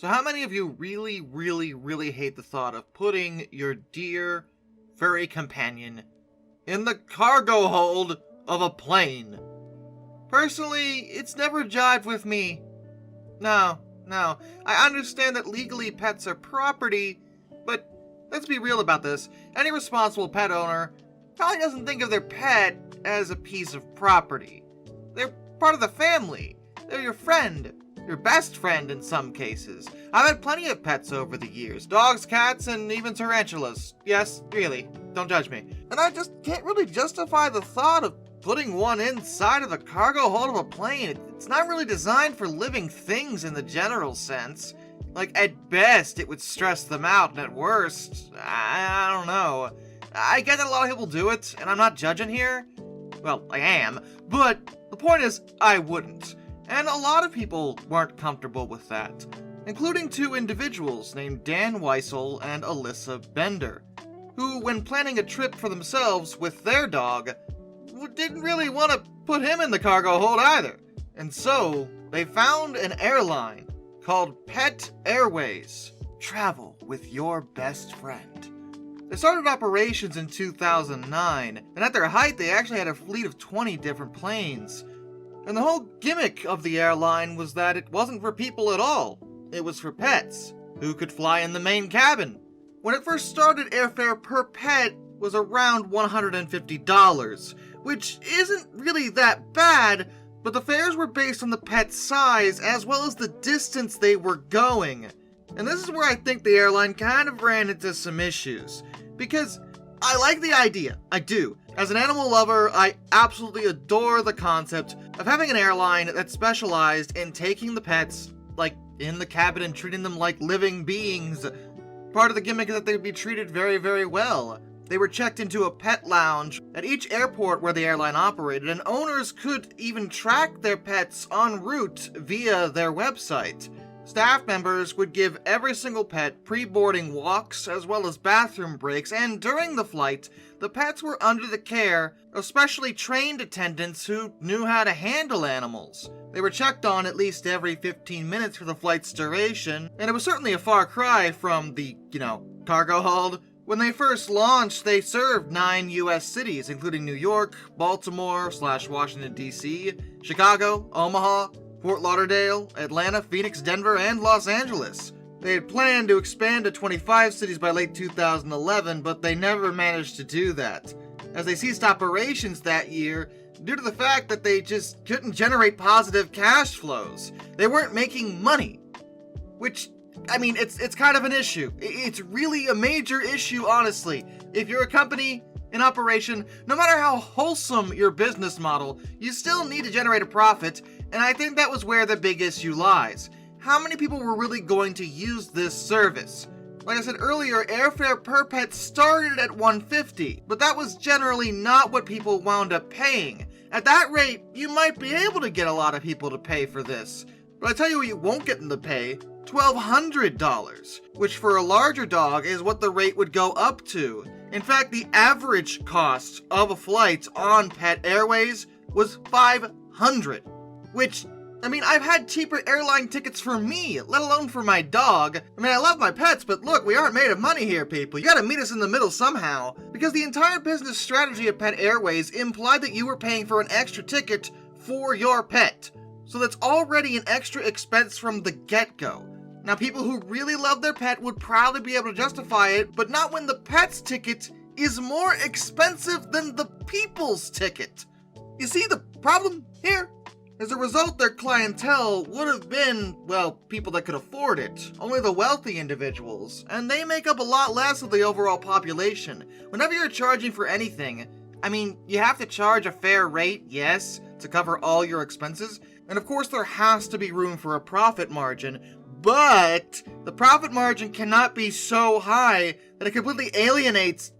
So how many of you really hate the thought of putting your dear, furry companion in the cargo hold of a plane? Personally, it's never jived with me. No. I understand that legally pets are property, but let's be real about this. Any responsible pet owner probably doesn't think of their pet as a piece of property. They're part of the family. They're your friend. Your best friend in some cases. I've had plenty of pets over the years. Dogs, cats, and even tarantulas. Yes, really. Don't judge me. And I just can't really justify the thought of putting one inside of the cargo hold of a plane. It's not really designed for living things in the general sense. Like, at best, it would stress them out, and at worst, I don't know. I get that a lot of people do it, and I'm not judging here. Well, I am. But the point is, I wouldn't. And a lot of people weren't comfortable with that, including two individuals named Dan Weissel and Alyssa Bender, who, when planning a trip for themselves with their dog, didn't really want to put him in the cargo hold either. And so, they found an airline called Pet Airways. Travel with your best friend. They started operations in 2009, and at their height they actually had a fleet of 20 different planes. And the whole gimmick of the airline was that it wasn't for people at all. It was for pets, who could fly in the main cabin. When it first started, airfare per pet was around $150, which isn't really that bad, but the fares were based on the pet's size as well as the distance they were going. And this is where I think the airline kind of ran into some issues, because I like the idea, I do. As an animal lover, I absolutely adore the concept of having an airline that specialized in taking the pets, like, in the cabin and treating them like living beings. Part of the gimmick is that they'd be treated very well. They were checked into a pet lounge at each airport where the airline operated, and owners could even track their pets en route via their website. Staff members would give every single pet pre-boarding walks as well as bathroom breaks, and during the flight, the pets were under the care of specially trained attendants who knew how to handle animals. They were checked on at least every 15 minutes for the flight's duration, and it was certainly a far cry from the, cargo hold. When they first launched, they served 9 US cities, including New York, Baltimore/Washington DC, Chicago, Omaha, Fort Lauderdale, Atlanta, Phoenix, Denver, and Los Angeles. They had planned to expand to 25 cities by late 2011, but they never managed to do that, as they ceased operations that year due to the fact that they just couldn't generate positive cash flows. They weren't making money, which, it's kind of an issue. It's really a major issue, honestly. If you're a company in operation, no matter how wholesome your business model, you still need to generate a profit, and I think that was where the big issue lies. How many people were really going to use this service? Like I said earlier, airfare per pet started at $150, but that was generally not what people wound up paying. At that rate, you might be able to get a lot of people to pay for this. But I tell you what you won't get them to pay, $1,200, which for a larger dog is what the rate would go up to. In fact, the average cost of a flight on Pet Airways was $500, which, I've had cheaper airline tickets for me, let alone for my dog. I love my pets, but look, we aren't made of money here, people. You gotta meet us in the middle somehow. Because the entire business strategy of Pet Airways implied that you were paying for an extra ticket for your pet. So that's already an extra expense from the get-go. Now, people who really love their pet would probably be able to justify it, but not when the pet's ticket is more expensive than the people's ticket. You see the problem here? As a result, their clientele would have been, people that could afford it. Only the wealthy individuals. And they make up a lot less of the overall population. Whenever you're charging for anything, you have to charge a fair rate, yes, to cover all your expenses. And of course, there has to be room for a profit margin. But the profit margin cannot be so high that it completely alienates,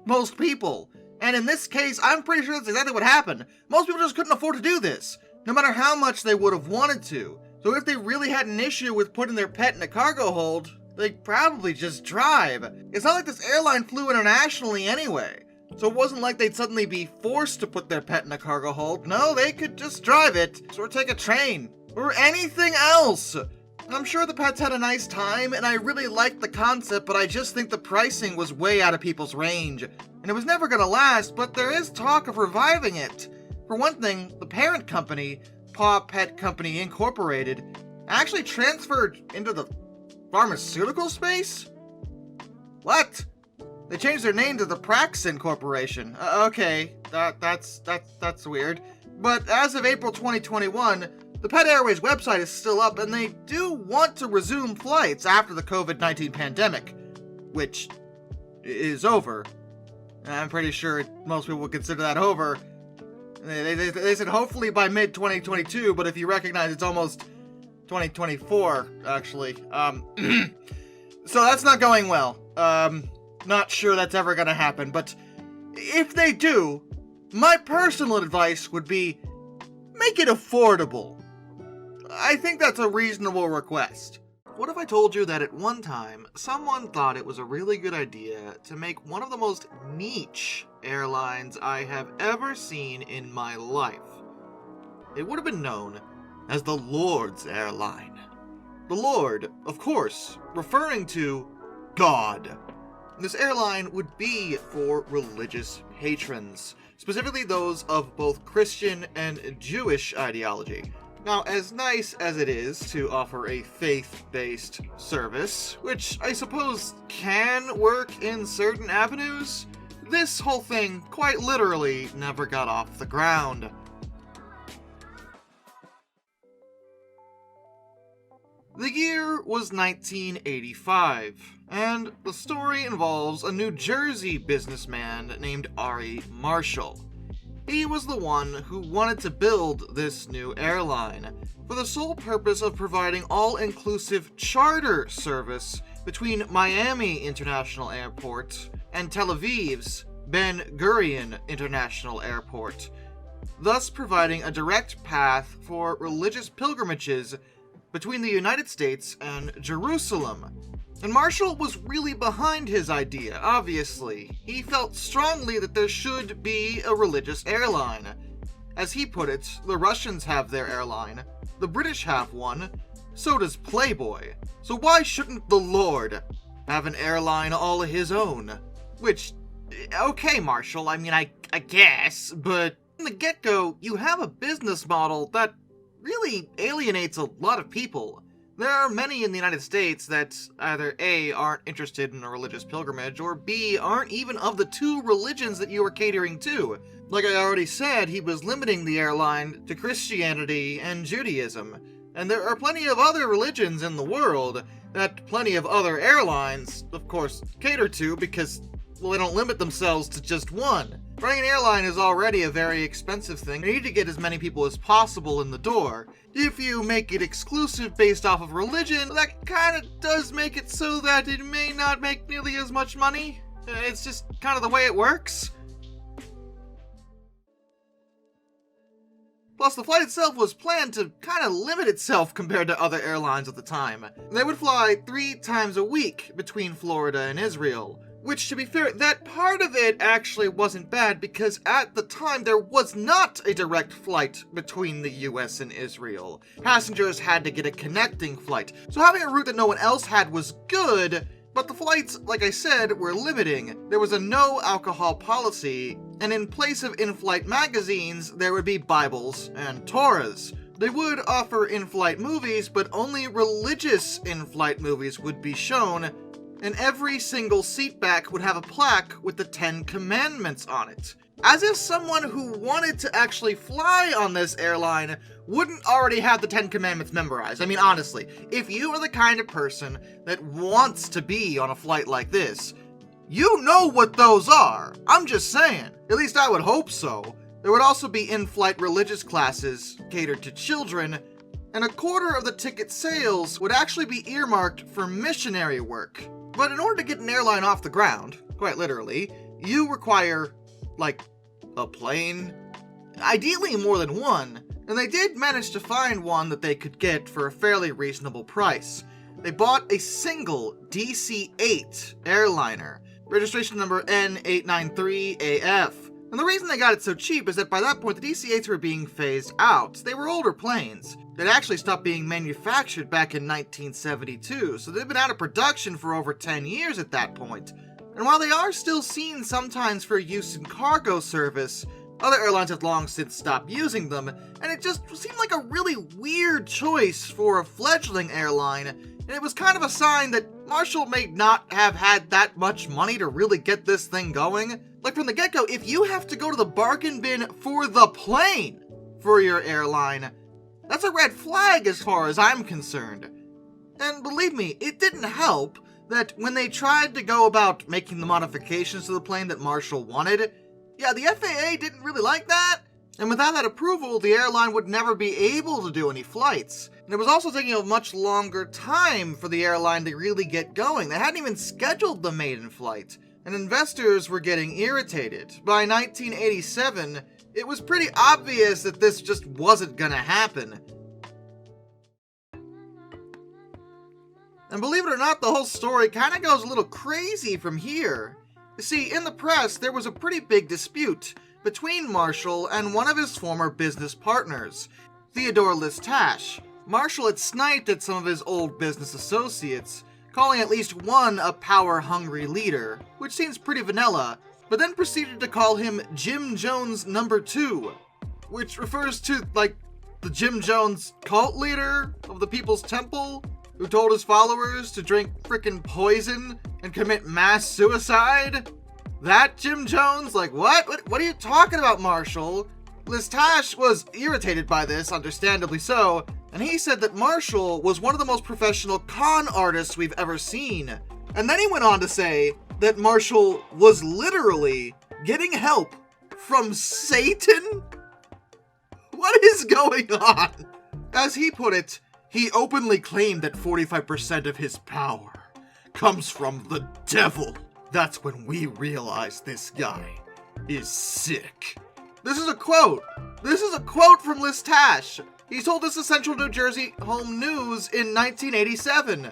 most people. And in this case, I'm pretty sure that's exactly what happened. Most people just couldn't afford to do this, no matter how much they would have wanted to. So if they really had an issue with putting their pet in a cargo hold, they'd probably just drive. It's not like this airline flew internationally anyway. So it wasn't like they'd suddenly be forced to put their pet in a cargo hold. No, they could just drive it, or take a train, or anything else. I'm sure the pets had a nice time, and I really liked the concept, but I just think the pricing was way out of people's range. And it was never gonna last, but there is talk of reviving it. For one thing, the parent company, Paw Pet Company Incorporated, actually transferred into the pharmaceutical space? What? They changed their name to the Praxin Corporation. Okay, that's weird. But as of April 2021, the Pet Airways website is still up, and they do want to resume flights after the COVID-19 pandemic, which is over. I'm pretty sure most people would consider that over. They said hopefully by mid-2022, but if you recognize it's almost 2024, actually. So that's not going well. Not sure that's ever gonna happen, but if they do, my personal advice would be make it affordable. I think that's a reasonable request. What if I told you that at one time, someone thought it was a really good idea to make one of the most niche airlines I have ever seen in my life? It would have been known as the Lord's Airline. The Lord, of course, referring to God. This airline would be for religious patrons, specifically those of both Christian and Jewish ideology. Now, as nice as it is to offer a faith-based service, which I suppose can work in certain avenues, this whole thing quite literally never got off the ground. The year was 1985, and the story involves a New Jersey businessman named Ari Marshall. He was the one who wanted to build this new airline for the sole purpose of providing all-inclusive charter service between Miami International Airport and Tel Aviv's Ben Gurion International Airport, thus providing a direct path for religious pilgrimages between the United States and Jerusalem. And Marshall was really behind his idea, obviously. He felt strongly that there should be a religious airline. As he put it, the Russians have their airline, the British have one, so does Playboy. So why shouldn't the Lord have an airline all his own? Which, okay, Marshall, I mean, I guess, but from the get-go, you have a business model that really alienates a lot of people. There are many in the United States that either A, aren't interested in a religious pilgrimage, or B, aren't even of the two religions that you are catering to. Like I already said, he was limiting the airline to Christianity and Judaism. And there are plenty of other religions in the world that plenty of other airlines, of course, cater to because, well, they don't limit themselves to just one. Running an airline is already a very expensive thing. You need to get as many people as possible in the door. If you make it exclusive based off of religion, that kind of does make it so that it may not make nearly as much money. It's just kind of the way it works. Plus, the flight itself was planned to kind of limit itself compared to other airlines at the time. They would fly 3 times a week between Florida and Israel. Which, to be fair, that part of it actually wasn't bad because at the time there was not a direct flight between the US and Israel. Passengers had to get a connecting flight, so having a route that no one else had was good, but the flights, like I said, were limiting. There was a no alcohol policy, and in place of in-flight magazines, there would be Bibles and Torahs. They would offer in-flight movies, but only religious in-flight movies would be shown, and every single seatback would have a plaque with the 10 Commandments on it. As if someone who wanted to actually fly on this airline wouldn't already have the 10 Commandments memorized. I mean, honestly, if you are the kind of person that wants to be on a flight like this, you know what those are. I'm just saying. At least I would hope so. There would also be in-flight religious classes catered to children, and a quarter of the ticket sales would actually be earmarked for missionary work. But in order to get an airline off the ground, quite literally, you require, like, a plane? Ideally more than one, and they did manage to find one that they could get for a fairly reasonable price. They bought a single DC-8 airliner, registration number N893AF. And the reason they got it so cheap is that by that point the DC-8s were being phased out. They were older planes. It actually stopped being manufactured back in 1972, so they've been out of production for over 10 years at that point. And while they are still seen sometimes for use in cargo service, other airlines have long since stopped using them, and it just seemed like a really weird choice for a fledgling airline, and it was kind of a sign that Marshall may not have had that much money to really get this thing going. Like from the get-go, if you have to go to the bargain bin for the plane for your airline, that's a red flag as far as I'm concerned. And believe me, it didn't help that when they tried to go about making the modifications to the plane that Marshall wanted, yeah, the FAA didn't really like that, and without that approval, the airline would never be able to do any flights. And it was also taking a much longer time for the airline to really get going. They hadn't even scheduled the maiden flight, and investors were getting irritated. By 1987, it was pretty obvious that this just wasn't gonna happen. And believe it or not, the whole story kind of goes a little crazy from here. You see, in the press, there was a pretty big dispute between Marshall and one of his former business partners, Theodore Listash. Marshall had sniped at some of his old business associates, calling at least one a power-hungry leader, which seems pretty vanilla, but then proceeded to call him Jim Jones No. 2, which refers to, like, the Jim Jones cult leader of the People's Temple, who told his followers to drink frickin' poison and commit mass suicide? That Jim Jones? Like, what? What are you talking about, Marshall? Listash was irritated by this, understandably so, and he said that Marshall was one of the most professional con artists we've ever seen. And then he went on to say that Marshall was literally getting help from Satan? What is going on? As he put it, he openly claimed that 45% of his power comes from the devil. That's when we realized this guy is sick. This is a quote. This is a quote from Listash. He told this to Central New Jersey Home News in 1987.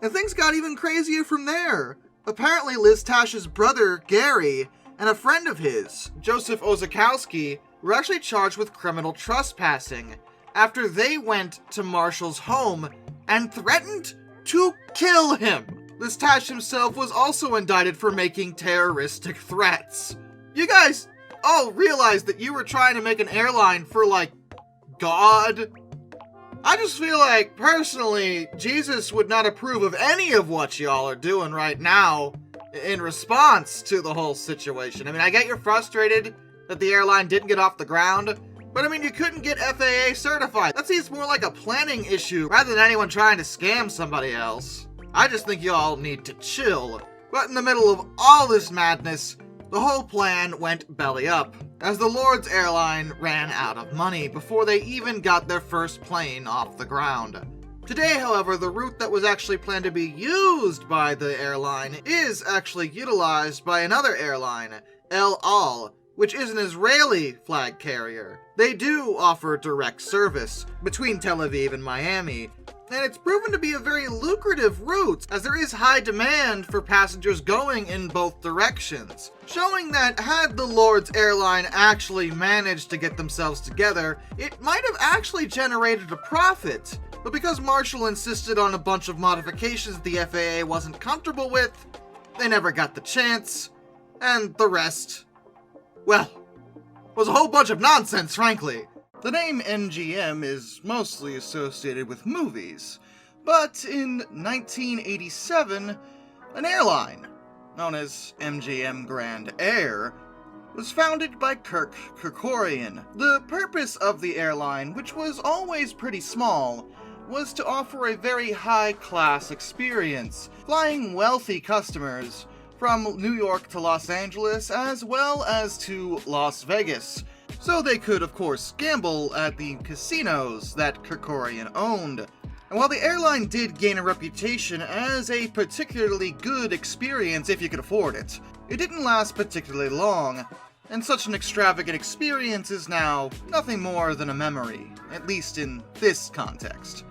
And things got even crazier from there. Apparently Listash's brother, Gary, and a friend of his, Joseph Ozakowski, were actually charged with criminal trespassing after they went to Marshall's home and threatened to kill him. Listash himself was also indicted for making terroristic threats. You guys all realize that you were trying to make an airline for, like, God? I just feel like, personally, Jesus would not approve of any of what y'all are doing right now in response to the whole situation. I mean, I get you're frustrated that the airline didn't get off the ground, but I mean, you couldn't get FAA certified. That seems more like a planning issue rather than anyone trying to scam somebody else. I just think y'all need to chill. But in the middle of all this madness, the whole plan went belly up, as the Lord's Airline ran out of money before they even got their first plane off the ground. Today, however, the route that was actually planned to be used by the airline is actually utilized by another airline, El Al, which is an Israeli flag carrier. They do offer direct service between Tel Aviv and Miami, and it's proven to be a very lucrative route, as there is high demand for passengers going in both directions, showing that had the Lord's Airline actually managed to get themselves together, it might have actually generated a profit. But because Marshall insisted on a bunch of modifications the FAA wasn't comfortable with, they never got the chance, and the rest, well, was a whole bunch of nonsense, frankly. The name MGM is mostly associated with movies, but in 1987, an airline, known as MGM Grand Air, was founded by Kirk Kerkorian. The purpose of the airline, which was always pretty small, was to offer a very high-class experience, flying wealthy customers from New York to Los Angeles as well as to Las Vegas, so they could, of course, gamble at the casinos that Kerkorian owned. And while the airline did gain a reputation as a particularly good experience if you could afford it, it didn't last particularly long, and such an extravagant experience is now nothing more than a memory, at least in this context.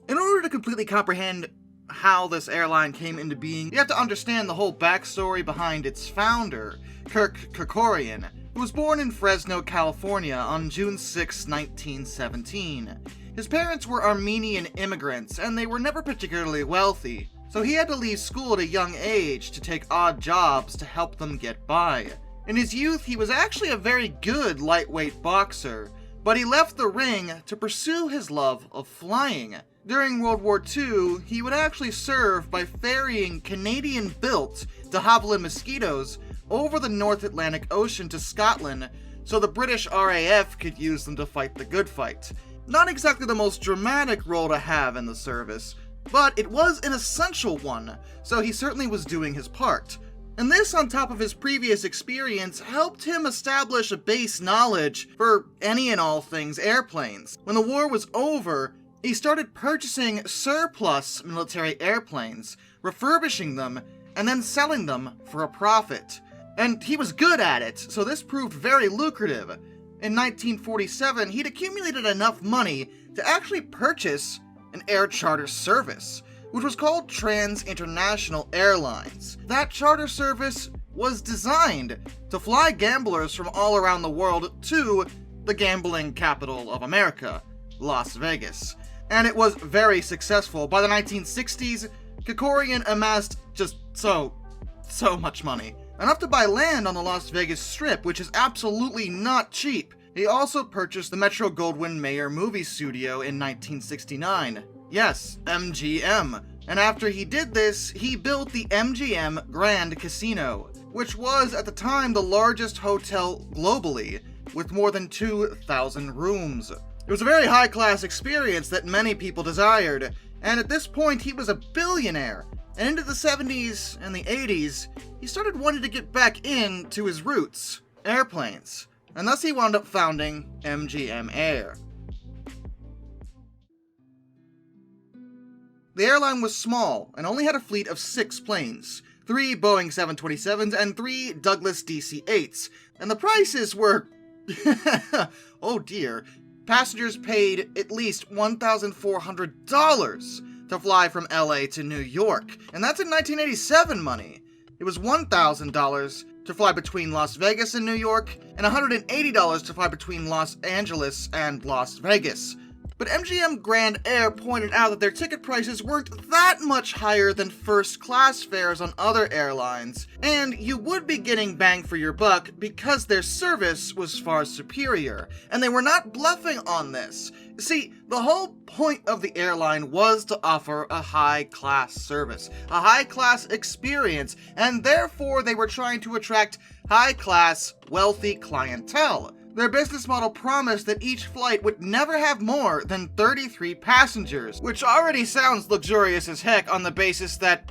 In order to completely comprehend how this airline came into being, you have to understand the whole backstory behind its founder, Kirk Kerkorian, who was born in Fresno, California on June 6, 1917. His parents were Armenian immigrants, and they were never particularly wealthy, so he had to leave school at a young age to take odd jobs to help them get by. In his youth, he was actually a very good lightweight boxer, but he left the ring to pursue his love of flying. During World War II, he would actually serve by ferrying Canadian-built de Havilland Mosquitoes over the North Atlantic Ocean to Scotland so the British RAF could use them to fight the good fight. Not exactly the most dramatic role to have in the service, but it was an essential one, so he certainly was doing his part. And this, on top of his previous experience, helped him establish a base knowledge for any and all things airplanes. When the war was over, he started purchasing surplus military airplanes, refurbishing them, and then selling them for a profit. And he was good at it, so this proved very lucrative. In 1947, he'd accumulated enough money to actually purchase an air charter service, which was called Trans-International Airlines. That charter service was designed to fly gamblers from all around the world to the gambling capital of America, Las Vegas. And it was very successful. By the 1960s, Kerkorian amassed just so much money. Enough to buy land on the Las Vegas Strip, which is absolutely not cheap. He also purchased the Metro-Goldwyn-Mayer movie studio in 1969. Yes, MGM. And after he did this, he built the MGM Grand Casino, which was at the time the largest hotel globally, with more than 2,000 rooms. It was a very high-class experience that many people desired, and at this point he was a billionaire. And into the 70s and the 80s, he started wanting to get back into his roots, airplanes, and thus he wound up founding MGM Air. The airline was small and only had a fleet of 6 planes, 3 Boeing 727s and 3 Douglas DC-8s, and the prices were oh dear. Passengers paid at least $1,400 to fly from LA to New York, and that's in 1987 money. It was $1,000 to fly between Las Vegas and New York, and $180 to fly between Los Angeles and Las Vegas. But MGM Grand Air pointed out that their ticket prices weren't that much higher than first-class fares on other airlines, and you would be getting bang for your buck because their service was far superior, and they were not bluffing on this. See, the whole point of the airline was to offer a high-class service, a high-class experience, and therefore they were trying to attract high-class, wealthy clientele. Their business model promised that each flight would never have more than 33 passengers, which already sounds luxurious as heck on the basis that,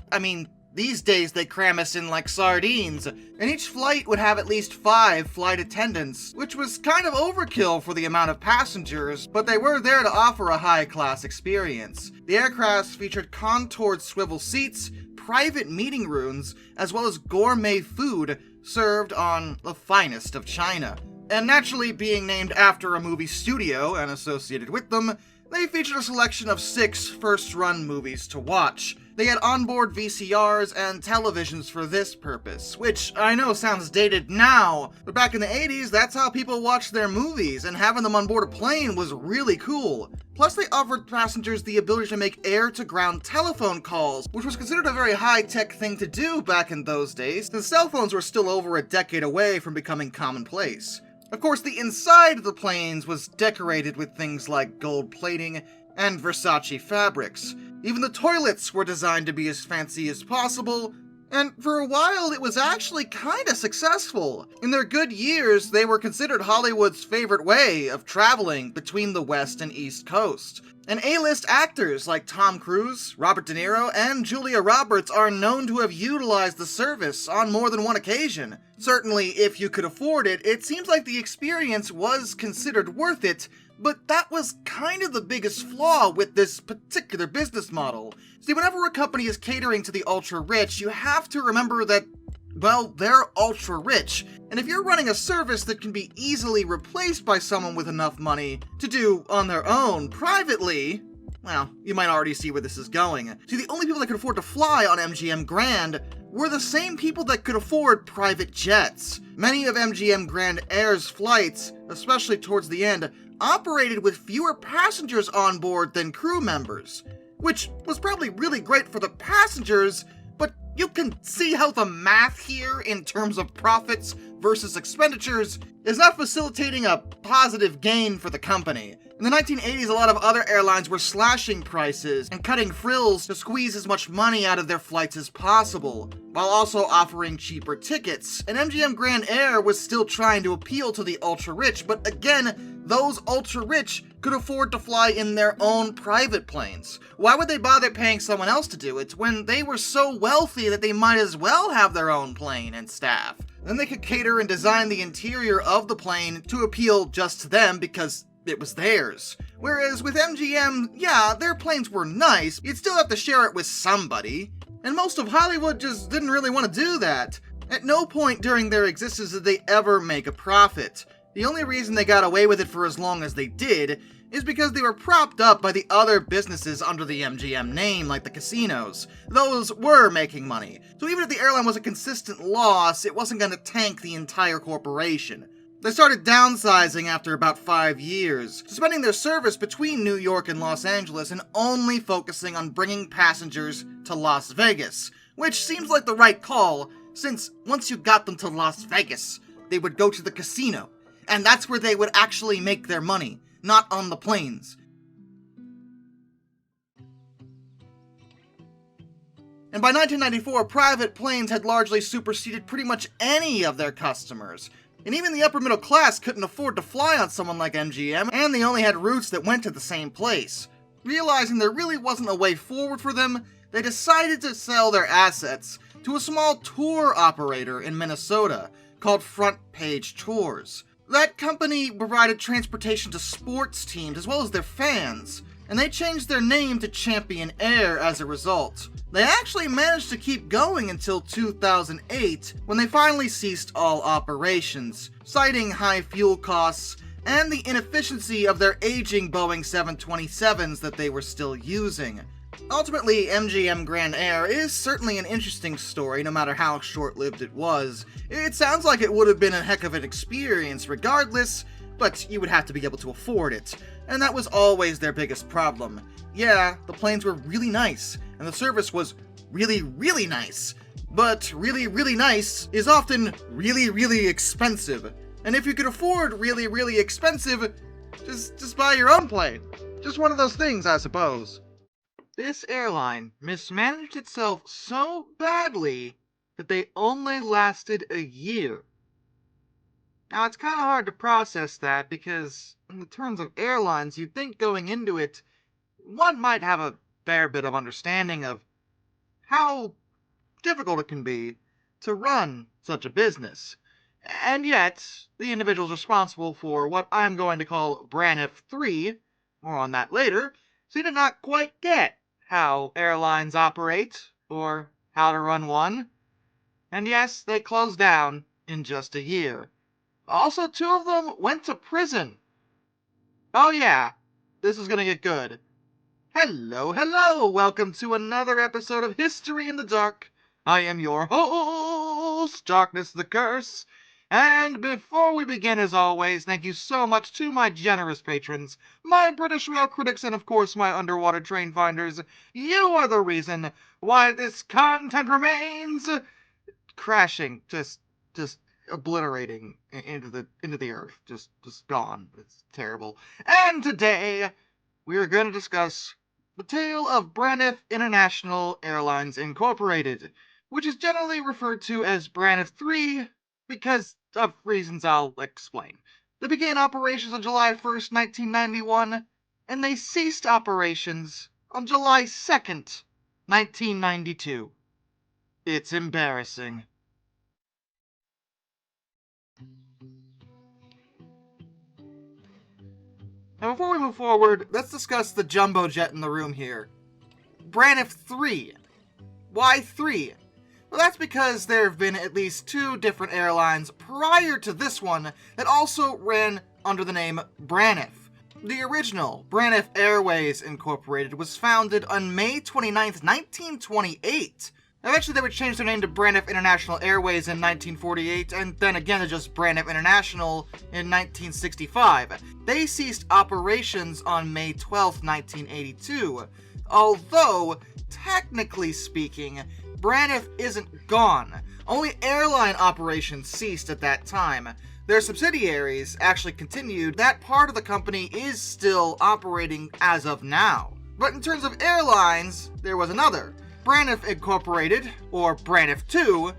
these days they cram us in like sardines, and each flight would have at least 5 flight attendants, which was kind of overkill for the amount of passengers, but they were there to offer a high-class experience. The aircraft featured contoured swivel seats, private meeting rooms, as well as gourmet food served on the finest of china. And naturally, being named after a movie studio and associated with them, they featured a selection of 6 first-run movies to watch. They had onboard VCRs and televisions for this purpose, which I know sounds dated now, but back in the 80s, that's how people watched their movies, and having them on board a plane was really cool. Plus, they offered passengers the ability to make air-to-ground telephone calls, which was considered a very high-tech thing to do back in those days, since cell phones were still over a decade away from becoming commonplace. Of course, the inside of the planes was decorated with things like gold plating and Versace fabrics. Even the toilets were designed to be as fancy as possible, and for a while it was actually kinda successful. In their good years, they were considered Hollywood's favorite way of traveling between the West and East Coast. And A-list actors like Tom Cruise, Robert De Niro, and Julia Roberts are known to have utilized the service on more than one occasion. Certainly, if you could afford it, it seems like the experience was considered worth it, but that was kind of the biggest flaw with this particular business model. See, whenever a company is catering to the ultra-rich, you have to remember that, well, they're ultra-rich, and if you're running a service that can be easily replaced by someone with enough money to do on their own privately, Well, you might already see where this is going. See, the only people that could afford to fly on MGM Grand were the same people that could afford private jets. Many of MGM Grand Air's flights, especially towards the end, operated with fewer passengers on board than crew members, which was probably really great for the passengers, but you can see how the math here in terms of profits versus expenditures is not facilitating a positive gain for the company. In the 1980s, a lot of other airlines were slashing prices and cutting frills to squeeze as much money out of their flights as possible, while also offering cheaper tickets. And MGM Grand Air was still trying to appeal to the ultra-rich, but again, those ultra-rich could afford to fly in their own private planes. Why would they bother paying someone else to do it when they were so wealthy that they might as well have their own plane and staff? Then they could cater and design the interior of the plane to appeal just to them because it was theirs. Whereas with MGM, yeah, their planes were nice, you'd still have to share it with somebody. And most of Hollywood just didn't really want to do that. At no point during their existence did they ever make a profit. The only reason they got away with it for as long as they did is because they were propped up by the other businesses under the MGM name, like the casinos. Those were making money. So even if the airline was a consistent loss, it wasn't going to tank the entire corporation. They started downsizing after about 5 years, suspending their service between New York and Los Angeles and only focusing on bringing passengers to Las Vegas, which seems like the right call, since once you got them to Las Vegas, they would go to the casino, and that's where they would actually make their money, not on the planes. And by 1994, private planes had largely superseded pretty much any of their customers. And even the upper middle class couldn't afford to fly on someone like MGM, and they only had routes that went to the same place. Realizing there really wasn't a way forward for them, they decided to sell their assets to a small tour operator in Minnesota called Front Page Tours. That company provided transportation to sports teams as well as their fans, and they changed their name to Champion Air as a result. They actually managed to keep going until 2008, when they finally ceased all operations, citing high fuel costs and the inefficiency of their aging Boeing 727s that they were still using. Ultimately, MGM Grand Air is certainly an interesting story, no matter how short-lived it was. It sounds like it would have been a heck of an experience regardless, but you would have to be able to afford it, and that was always their biggest problem. Yeah, the planes were really nice, and the service was really, really nice, but really, really nice is often really, really expensive. And if you could afford really, really expensive, just buy your own plane. Just one of those things, I suppose. This airline mismanaged itself so badly that they only lasted a year. Now, it's kind of hard to process that because, in terms of airlines, you'd think going into it, one might have a fair bit of understanding of how difficult it can be to run such a business. And yet, the individuals responsible for what I'm going to call Braniff 3, more on that later, seem to not quite get how airlines operate, or how to run one. And yes, they closed down in just a year. Also, 2 of them went to prison. Oh yeah, this is gonna get good. Hello, hello! Welcome to another episode of History in the Dark. I am your host, Darkness the Curse. And before we begin, as always, thank you so much to my generous patrons, my British Rail critics, and of course my underwater train finders. You are the reason why this content remains crashing, just obliterating into the earth, just gone. It's terrible. And today we are going to discuss the tale of Braniff International Airlines Incorporated, which is generally referred to as Braniff 3 because of reasons I'll explain. They began operations on July 1st, 1991, and they ceased operations on July 2nd, 1992. It's embarrassing. Now, before we move forward, let's discuss the jumbo jet in the room here. Braniff 3. Why 3? Well, that's because there have been at least 2 different airlines prior to this one that also ran under the name Braniff. The original Braniff Airways Incorporated was founded on May 29th, 1928. Eventually they would change their name to Braniff International Airways in 1948, and then again to just Braniff International in 1965. They ceased operations on May 12th, 1982, although, technically speaking, Braniff isn't gone. Only airline operations ceased at that time. Their subsidiaries actually continued. That part of the company is still operating as of now. But in terms of airlines, there was another. Braniff Incorporated, or Braniff 2,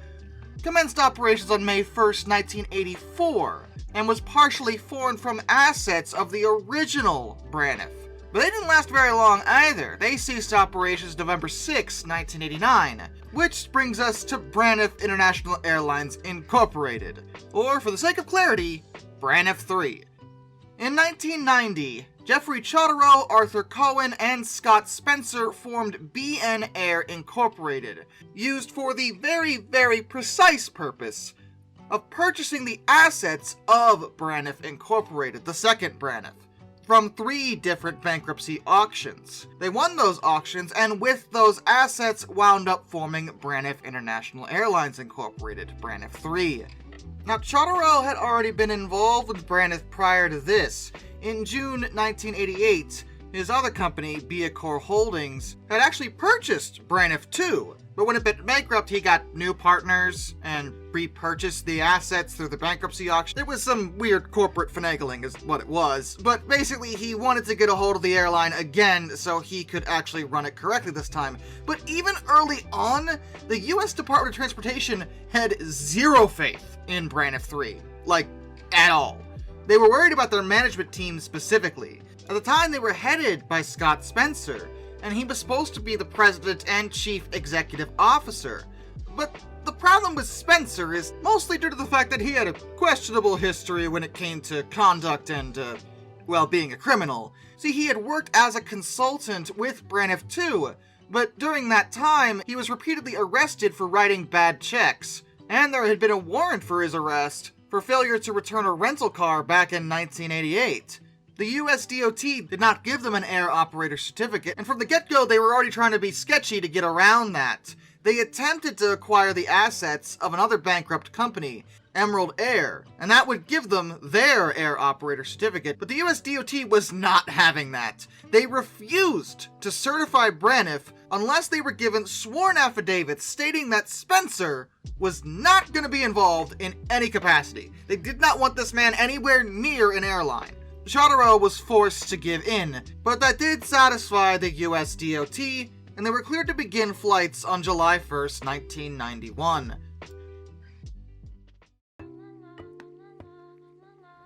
commenced operations on May 1st, 1984, and was partially formed from assets of the original Braniff. But they didn't last very long either. They ceased operations November 6, 1989, which brings us to Braniff International Airlines Incorporated, or for the sake of clarity, Braniff 3. In 1990, Jeffrey Chodorow, Arthur Cohen, and Scott Spencer formed BN Air Incorporated, used for the very, very precise purpose of purchasing the assets of Braniff Incorporated, the second Braniff, from 3 different bankruptcy auctions. They won those auctions, and with those assets wound up forming Braniff International Airlines Incorporated, Braniff 3. Now, Chodorow had already been involved with Braniff prior to this. In June 1988, his other company, Beacor Holdings, had actually purchased Braniff 2, but when it went bankrupt, he got new partners and repurchased the assets through the bankruptcy auction. It was some weird corporate finagling is what it was, but basically he wanted to get a hold of the airline again so he could actually run it correctly this time. But even early on, the US Department of Transportation had zero faith in Braniff 3, like, at all. They were worried about their management team specifically. At the time, they were headed by Scott Spencer, and he was supposed to be the president and chief executive officer. But the problem with Spencer is mostly due to the fact that he had a questionable history when it came to conduct and, being a criminal. See, he had worked as a consultant with Braniff 2, but during that time, he was repeatedly arrested for writing bad checks, and there had been a warrant for his arrest for failure to return a rental car back in 1988. The US DOT did not give them an air operator certificate, and from the get-go they were already trying to be sketchy to get around that. They attempted to acquire the assets of another bankrupt company, Emerald Air, and that would give them their air operator certificate, but the US DOT was not having that. They refused to certify Braniff unless they were given sworn affidavits stating that Spencer was not going to be involved in any capacity. They did not want this man anywhere near an airline. Chodorow was forced to give in, but that did satisfy the US DOT, and they were cleared to begin flights on July 1st, 1991.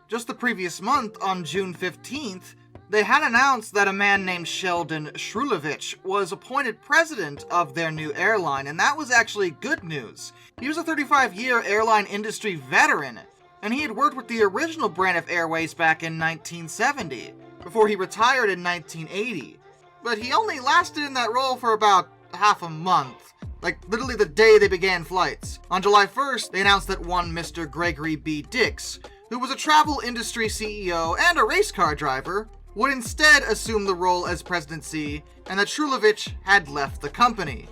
Just the previous month, on June 15th, they had announced that a man named Sheldon Shrulevich was appointed president of their new airline, and that was actually good news. He was a 35-year airline industry veteran, and he had worked with the original Braniff Airways back in 1970, before he retired in 1980. But he only lasted in that role for about half a month, like literally the day they began flights. On July 1st, they announced that one Mr. Gregory B. Dix, who was a travel industry CEO and a race car driver, would instead assume the role as presidency, and that Shrulevich had left the company.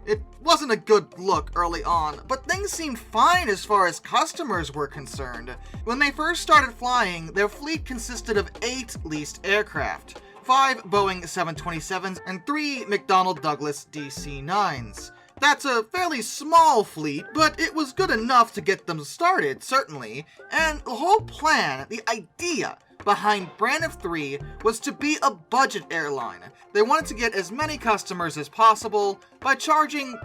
It wasn't a good look early on, but things seemed fine as far as customers were concerned. When they first started flying, their fleet consisted of 8 leased aircraft, 5 Boeing 727s and 3 McDonnell Douglas DC-9s. That's a fairly small fleet, but it was good enough to get them started, certainly, and the whole plan, the idea behind Braniff 3 was to be a budget airline. They wanted to get as many customers as possible by charging,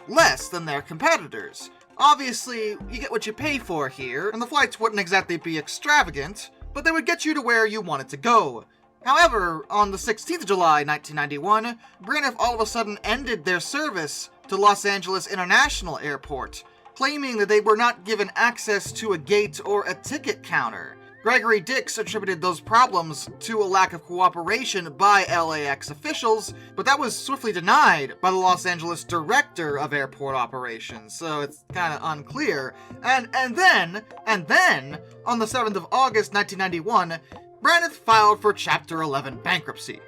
less than their competitors. Obviously, you get what you pay for here, and the flights wouldn't exactly be extravagant, but they would get you to where you wanted to go. However, on the 16th of July, 1991, Braniff all of a sudden ended their service to Los Angeles International Airport, claiming that they were not given access to a gate or a ticket counter. Gregory Dix attributed those problems to a lack of cooperation by LAX officials, but that was swiftly denied by the Los Angeles Director of Airport Operations, so it's kinda unclear. And then, on the 7th of August, 1991, Braniff filed for Chapter 11 bankruptcy.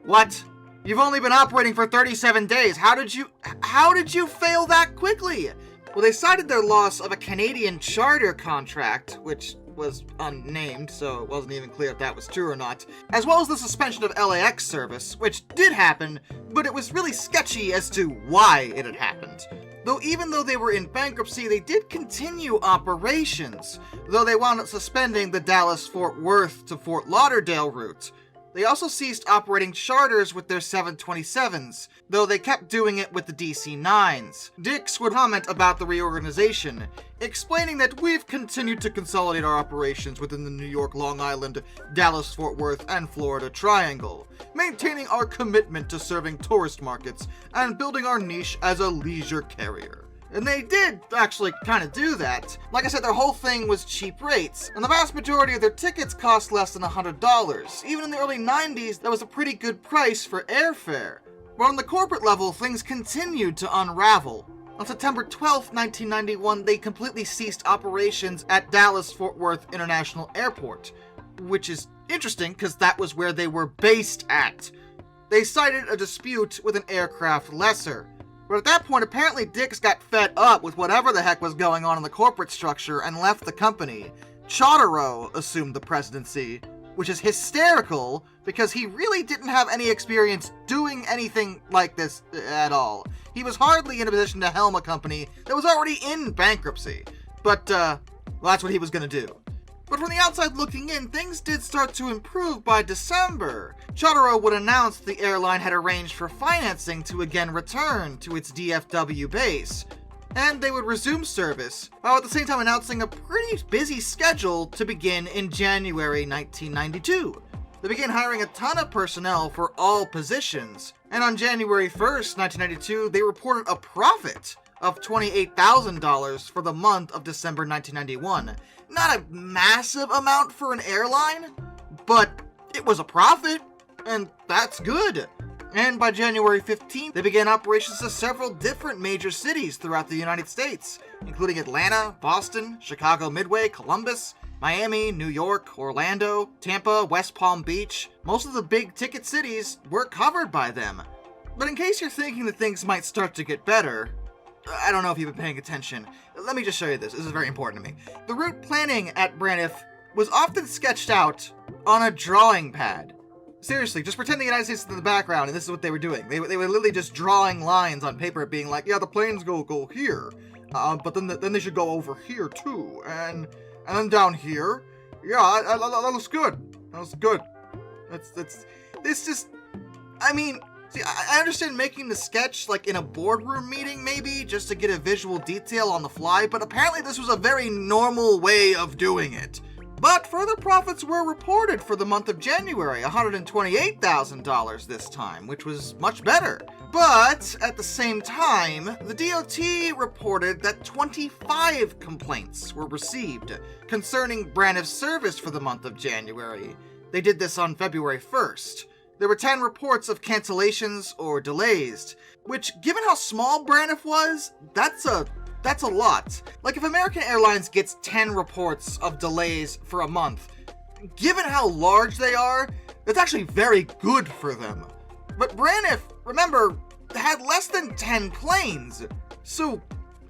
What? You've only been operating for 37 days. How did you fail that quickly? Well, they cited their loss of a Canadian charter contract, which was unnamed, so it wasn't even clear if that was true or not, as well as the suspension of LAX service, which did happen, but it was really sketchy as to why it had happened. Though even though they were in bankruptcy, they did continue operations, though they wound up suspending the Dallas-Fort Worth to Fort Lauderdale route. They also ceased operating charters with their 727s, though they kept doing it with the DC-9s. Dix would comment about the reorganization, explaining that we've continued to consolidate our operations within the New York, Long Island, Dallas-Fort Worth, and Florida Triangle, maintaining our commitment to serving tourist markets and building our niche as a leisure carrier. And they did actually kind of do that. Like I said, their whole thing was cheap rates, and the vast majority of their tickets cost less than $100. Even in the early 90s, that was a pretty good price for airfare. But on the corporate level, things continued to unravel. On September 12, 1991, they completely ceased operations at Dallas-Fort Worth International Airport, which is interesting because that was where they were based at. They cited a dispute with an aircraft lessor. But at that point, apparently Dix got fed up with whatever the heck was going on in the corporate structure and left the company. Chodorow assumed the presidency, which is hysterical because he really didn't have any experience doing anything like this at all. He was hardly in a position to helm a company that was already in bankruptcy. But, well, that's what he was going to do. But from the outside looking in, things did start to improve by December. Chodorow would announce the airline had arranged for financing to again return to its DFW base, and they would resume service, while at the same time announcing a pretty busy schedule to begin in January 1992. They began hiring a ton of personnel for all positions, and on January 1st, 1992, they reported a profit of $28,000 for the month of December 1991. Not a massive amount for an airline, but it was a profit, and that's good. And by January 15th, they began operations to several different major cities throughout the United States, including Atlanta, Boston, Chicago Midway, Columbus, Miami, New York, Orlando, Tampa, West Palm Beach. Most of the big ticket cities were covered by them. But in case you're thinking that things might start to get better, I don't know if you've been paying attention. Let me just show you this. This is very important to me. The route planning at Braniff was often sketched out on a drawing pad. Seriously, just pretend the United States is in the background, and this is what they were doing. They were literally just drawing lines on paper, being like, yeah, the planes go here, but then they should go over here too, and then down here. Yeah, that looks good. That looks good. This just, I mean. See, I understand making the sketch, like, in a boardroom meeting, maybe, just to get a visual detail on the fly, but apparently this was a very normal way of doing it. But further profits were reported for the month of January, $128,000 this time, which was much better. But, at the same time, the DOT reported that 25 complaints were received concerning Braniff's service for the month of January. They did this on February 1st. There were 10 reports of cancellations or delays, which, given how small Braniff was, that's a lot. Like, if American Airlines gets 10 reports of delays for a month, given how large they are, that's actually very good for them. But Braniff, remember, had less than 10 planes, so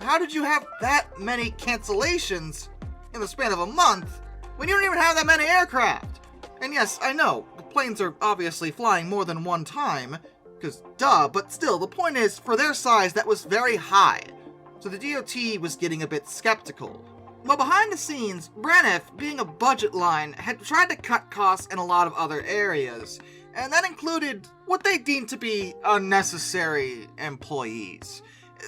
how did you have that many cancellations in the span of a month when you don't even have that many aircraft? And yes, I know, the planes are obviously flying more than one time, because duh, but still, the point is, for their size, that was very high. So the DOT was getting a bit skeptical. Well, behind the scenes, Braniff, being a budget line, had tried to cut costs in a lot of other areas, and that included what they deemed to be unnecessary employees.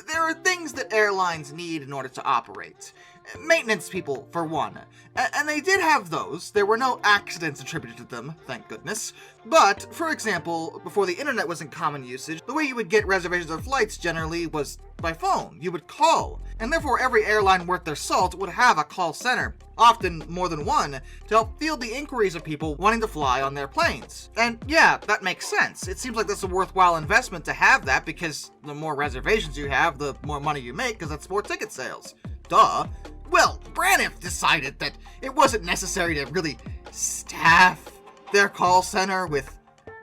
There are things that airlines need in order to operate. Maintenance people, for one. And they did have those. There were no accidents attributed to them, thank goodness. But, for example, before the internet was in common usage, the way you would get reservations of flights generally was by phone. You would call. And therefore every airline worth their salt would have a call center, often more than one, to help field the inquiries of people wanting to fly on their planes. And yeah, that makes sense. It seems like that's a worthwhile investment to have that, because the more reservations you have, the more money you make, because that's more ticket sales. Duh. Well, Braniff decided that it wasn't necessary to really staff their call center with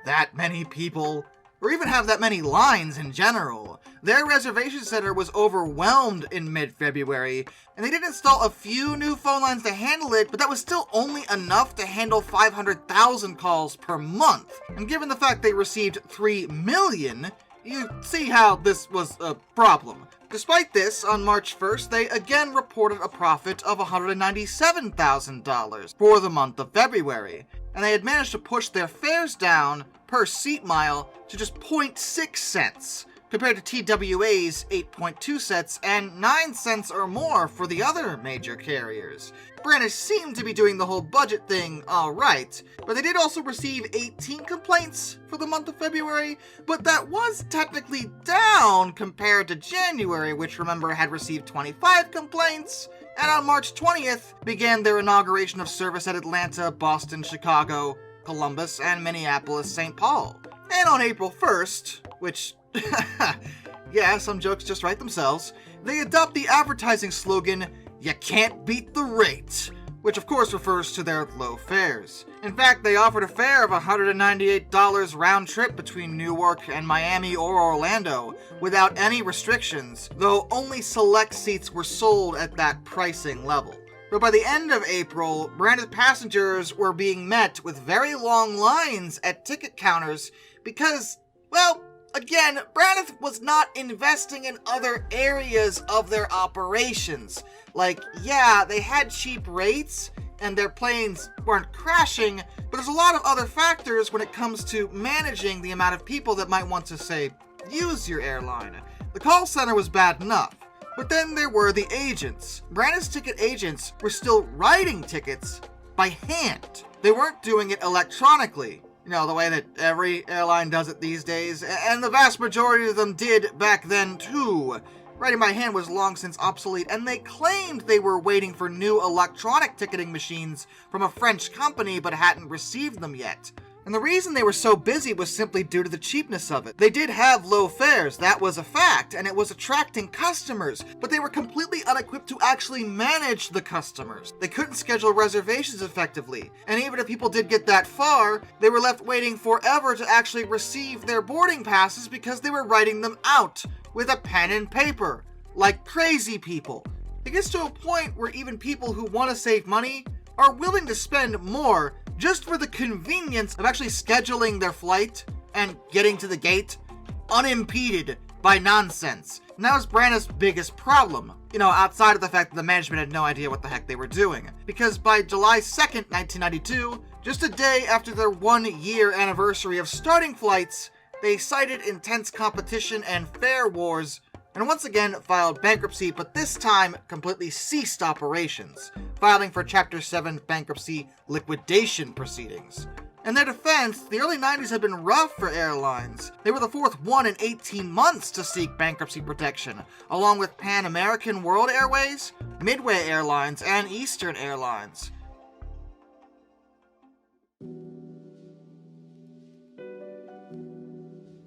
that many people, or even have that many lines in general. Their reservation center was overwhelmed in mid-February, and they did install a few new phone lines to handle it, but that was still only enough to handle 500,000 calls per month. And given the fact they received 3 million, you see how this was a problem. Despite this, on March 1st, they again reported a profit of $197,000 for the month of February, and they had managed to push their fares down per seat mile to just 0.6 cents, compared to TWA's 8.2 cents and 9 cents or more for the other major carriers. Brandis seemed to be doing the whole budget thing alright, but they did also receive 18 complaints for the month of February, but that was technically down compared to January, which remember had received 25 complaints, and on March 20th began their inauguration of service at Atlanta, Boston, Chicago, Columbus, and Minneapolis-St. Paul. And on April 1st, which yeah, some jokes just write themselves, they adopt the advertising slogan, "You can't beat the rate," which of course refers to their low fares. In fact, they offered a fare of $198 round trip between Newark and Miami or Orlando without any restrictions, though only select seats were sold at that pricing level. But by the end of April, Brandis passengers were being met with very long lines at ticket counters because, well, again, Brandis was not investing in other areas of their operations. Like, yeah, they had cheap rates, and their planes weren't crashing, but there's a lot of other factors when it comes to managing the amount of people that might want to, say, use your airline. The call center was bad enough, but then there were the agents. Brandis ticket agents were still writing tickets by hand. They weren't doing it electronically. You know, the way that every airline does it these days, and the vast majority of them did back then too. Writing by hand was long since obsolete, and they claimed they were waiting for new electronic ticketing machines from a French company but hadn't received them yet. And the reason they were so busy was simply due to the cheapness of it. They did have low fares, that was a fact, and it was attracting customers, but they were completely unequipped to actually manage the customers. They couldn't schedule reservations effectively, and even if people did get that far, they were left waiting forever to actually receive their boarding passes because they were writing them out with a pen and paper, like crazy people. It gets to a point where even people who want to save money are willing to spend more just for the convenience of actually scheduling their flight and getting to the gate unimpeded by nonsense. And that was Brandis' biggest problem, you know, outside of the fact that the management had no idea what the heck they were doing. Because by July 2nd, 1992, just a day after their 1-year anniversary of starting flights, they cited intense competition and fare wars, and once again filed bankruptcy, but this time completely ceased operations, filing for Chapter 7 bankruptcy liquidation proceedings. In their defense, the early 90s had been rough for airlines. They were the fourth one in 18 months to seek bankruptcy protection, along with Pan American World Airways, Midway Airlines, and Eastern Airlines.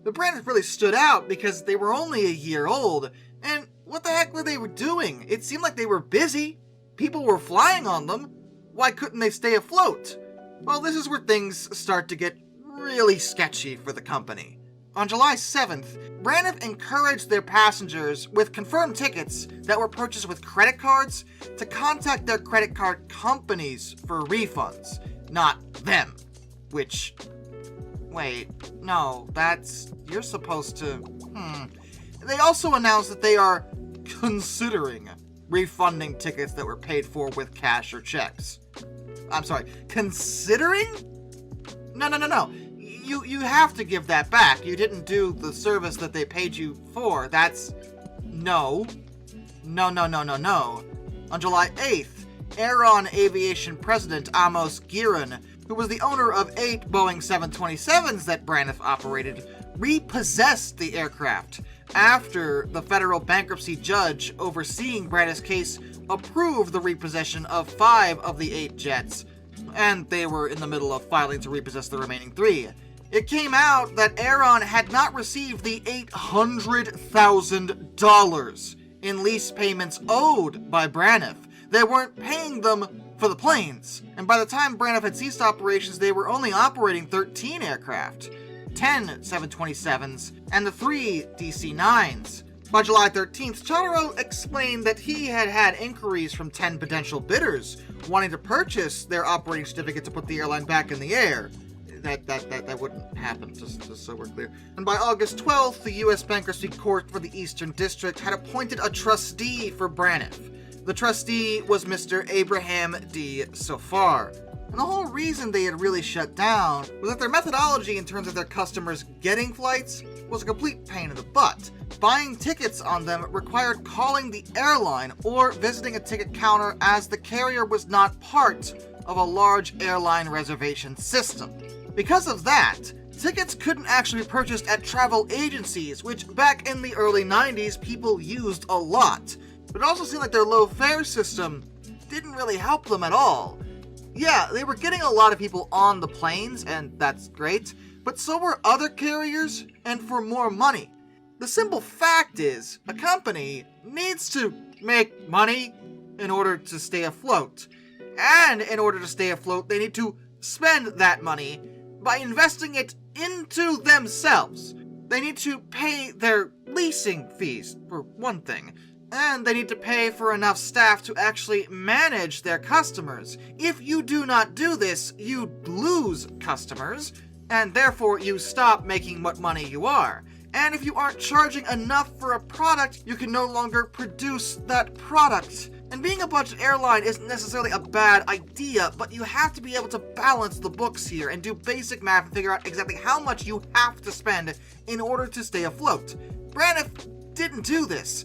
The brand really stood out because they were only a year old, and what the heck were they doing? It seemed like they were busy. People were flying on them. Why couldn't they stay afloat? Well, this is where things start to get really sketchy for the company. On July 7th, Braniff encouraged their passengers with confirmed tickets that were purchased with credit cards to contact their credit card companies for refunds, not them. Which, wait, no, you're supposed to, They also announced that they are considering refunding tickets that were paid for with cash or checks. I'm sorry, considering? No. You have to give that back. You didn't do the service that they paid you for. No. On July 8th, Aeron Aviation President Amos Giron, who was the owner of 8 Boeing 727s that Braniff operated, repossessed the aircraft after the federal bankruptcy judge overseeing Braniff's case approved the repossession of 5 of the 8 jets, and they were in the middle of filing to repossess the remaining 3. It came out that Aeron had not received the $800,000 in lease payments owed by Braniff. They weren't paying them for the planes. And by the time Braniff had ceased operations, they were only operating 13 aircraft, 10 727s, and the 3 DC-9s. By July 13th, Chotaro explained that he had had inquiries from 10 potential bidders wanting to purchase their operating certificate to put the airline back in the air. That wouldn't happen, just so we're clear. And by August 12th, the U.S. Bankruptcy Court for the Eastern District had appointed a trustee for Braniff. The trustee was Mr. Abraham D. Sofar. And the whole reason they had really shut down was that their methodology in terms of their customers getting flights was a complete pain in the butt. Buying tickets on them required calling the airline or visiting a ticket counter, as the carrier was not part of a large airline reservation system. Because of that, tickets couldn't actually be purchased at travel agencies, which back in the early 90s people used a lot. But it also seemed like their low fare system didn't really help them at all. Yeah, they were getting a lot of people on the planes, and that's great, but so were other carriers, and for more money. The simple fact is, a company needs to make money in order to stay afloat. And in order to stay afloat, they need to spend that money by investing it into themselves. They need to pay their leasing fees, for one thing. And they need to pay for enough staff to actually manage their customers. If you do not do this, you lose customers, and therefore you stop making what money you are. And if you aren't charging enough for a product, you can no longer produce that product. And being a budget airline isn't necessarily a bad idea, but you have to be able to balance the books here and do basic math and figure out exactly how much you have to spend in order to stay afloat. Braniff didn't do this.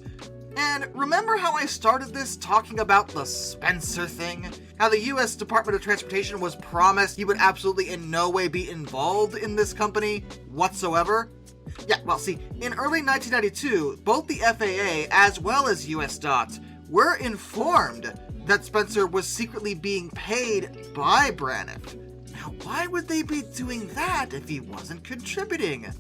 And remember how I started this talking about the Spencer thing? How the US Department of Transportation was promised he would absolutely in no way be involved in this company whatsoever? Yeah, well, see, in early 1992, both the FAA as well as US DOT were informed that Spencer was secretly being paid by Braniff. Now, why would they be doing that if he wasn't contributing?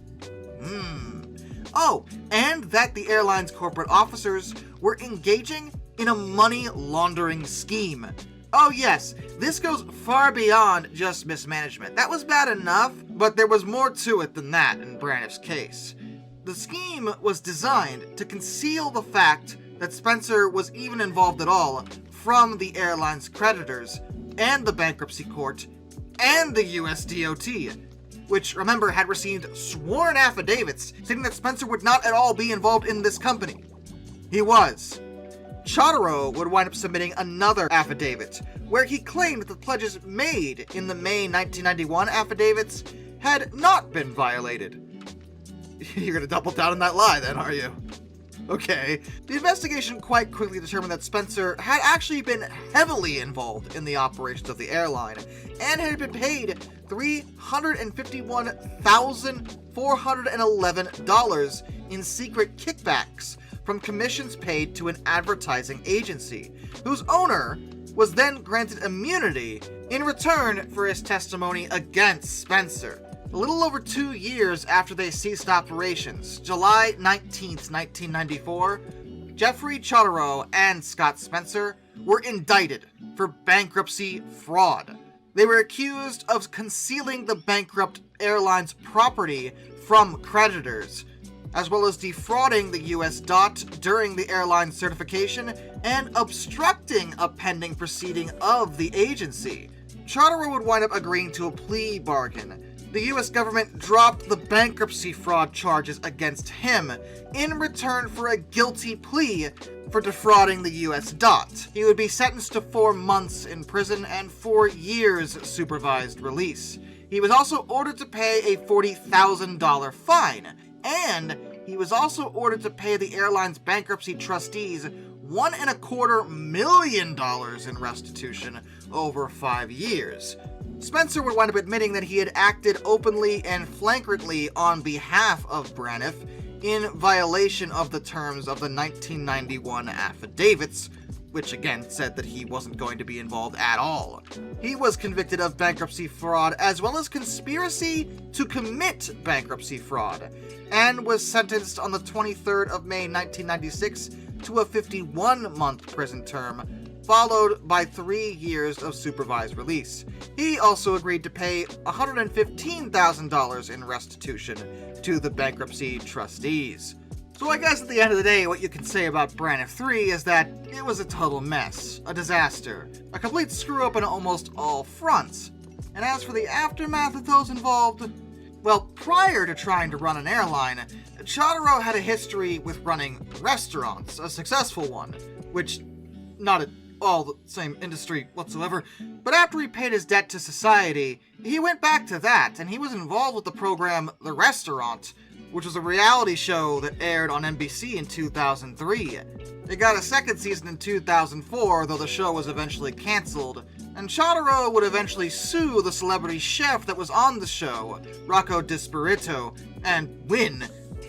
Oh, and that the airline's corporate officers were engaging in a money laundering scheme. Oh yes, this goes far beyond just mismanagement. That was bad enough, but there was more to it than that in Braniff's case. The scheme was designed to conceal the fact that Spencer was even involved at all from the airline's creditors and the bankruptcy court and the US DOT, which, remember, had received sworn affidavits stating that Spencer would not at all be involved in this company. He was. Chotaro would wind up submitting another affidavit, where he claimed that the pledges made in the May 1991 affidavits had not been violated. You're gonna double down on that lie then, are you? Okay. The investigation quite quickly determined that Spencer had actually been heavily involved in the operations of the airline, and had been paid $351,411 in secret kickbacks from commissions paid to an advertising agency, whose owner was then granted immunity in return for his testimony against Spencer. A little over 2 years after they ceased operations, July 19th, 1994, Jeffrey Chotaro and Scott Spencer were indicted for bankruptcy fraud. They were accused of concealing the bankrupt airline's property from creditors, as well as defrauding the US DOT during the airline's certification and obstructing a pending proceeding of the agency. Chotaro would wind up agreeing to a plea bargain. The US government dropped the bankruptcy fraud charges against him in return for a guilty plea for defrauding the US DOT. He would be sentenced to 4 months in prison and 4 years supervised release. He was also ordered to pay a $40,000 fine, and he was also ordered to pay the airline's bankruptcy trustees $1.25 million in restitution over 5 years. Spencer would wind up admitting that he had acted openly and flagrantly on behalf of Braniff in violation of the terms of the 1991 affidavits, which again said that he wasn't going to be involved at all. He was convicted of bankruptcy fraud as well as conspiracy to commit bankruptcy fraud, and was sentenced on the 23rd of May 1996 to a 51-month prison term followed by 3 years of supervised release. He also agreed to pay $115,000 in restitution to the bankruptcy trustees. So I guess at the end of the day, what you can say about Braniff 3 is that it was a total mess, a disaster, a complete screw-up on almost all fronts. And as for the aftermath of those involved, well, prior to trying to run an airline, Chodorow had a history with running restaurants, a successful one, which, not at all the same industry whatsoever, but after he paid his debt to society, he went back to that, and he was involved with the program The Restaurant, which was a reality show that aired on NBC in 2003. It got a second season in 2004, though the show was eventually cancelled, and Chodorow would eventually sue the celebrity chef that was on the show, Rocco Dispirito, and win.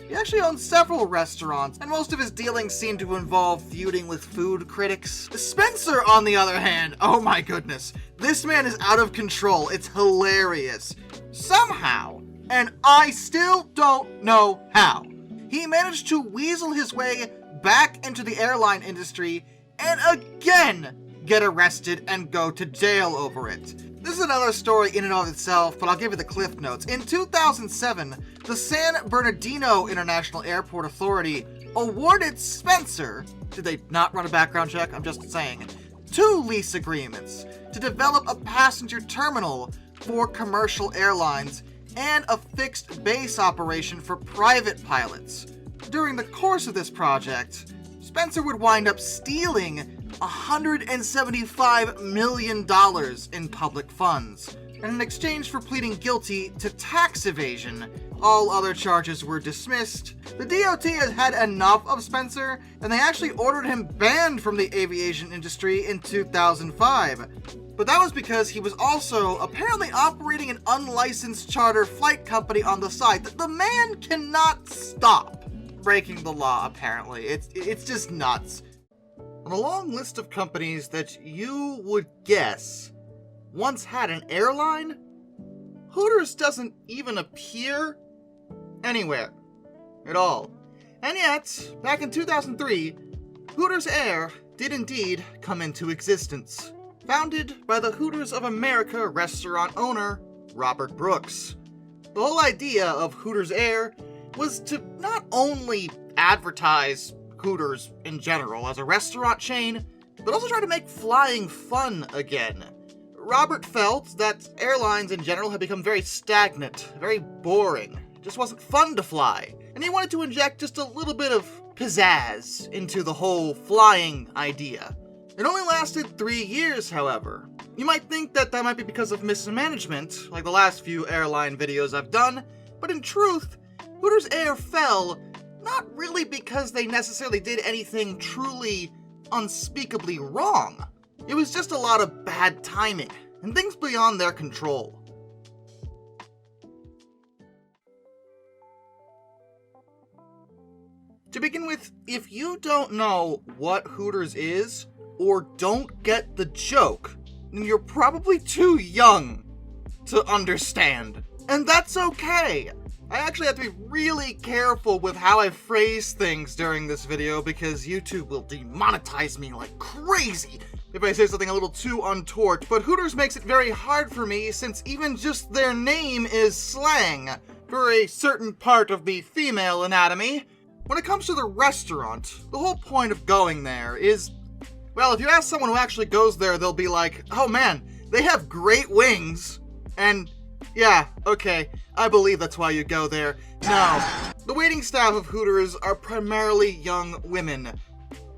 He actually owns several restaurants, and most of his dealings seem to involve feuding with food critics. Spencer, on the other hand, oh my goodness, this man is out of control. It's hilarious. Somehow, and I still don't know how, he managed to weasel his way back into the airline industry and again get arrested and go to jail over it. This is another story in and of itself, but I'll give you the cliff notes. In 2007, the San Bernardino International Airport Authority awarded Spencer, did they not run a background check? I'm just saying, 2 lease agreements to develop a passenger terminal for commercial airlines and a fixed base operation for private pilots. During the course of this project, Spencer would wind up stealing $175 million in public funds, and in exchange for pleading guilty to tax evasion, all other charges were dismissed. The DOT has had enough of Spencer, and they actually ordered him banned from the aviation industry in 2005. But that was because he was also apparently operating an unlicensed charter flight company on the side. The man cannot stop breaking the law, apparently. It's just nuts. On a long list of companies that you would guess once had an airline, Hooters doesn't even appear anywhere at all. And yet, back in 2003, Hooters Air did indeed come into existence. Founded by the Hooters of America restaurant owner, Robert Brooks. The whole idea of Hooters Air was to not only advertise Hooters in general as a restaurant chain, but also try to make flying fun again. Robert felt that airlines in general had become very stagnant, very boring. It just wasn't fun to fly, and he wanted to inject just a little bit of pizzazz into the whole flying idea. It only lasted 3 years, however. You might think that that might be because of mismanagement, like the last few airline videos I've done, but in truth, Hooters Air fell not really because they necessarily did anything truly unspeakably wrong. It was just a lot of bad timing, and things beyond their control. To begin with, if you don't know what Hooters is, or don't get the joke, then you're probably too young to understand. And that's okay. I actually have to be really careful with how I phrase things during this video because YouTube will demonetize me like crazy if I say something a little too untoward. But Hooters makes it very hard for me since even just their name is slang for a certain part of the female anatomy. When it comes to the restaurant, the whole point of going there is, well, if you ask someone who actually goes there, they'll be like, oh man, they have great wings, and yeah, okay, I believe that's why you go there. No, the waiting staff of Hooters are primarily young women,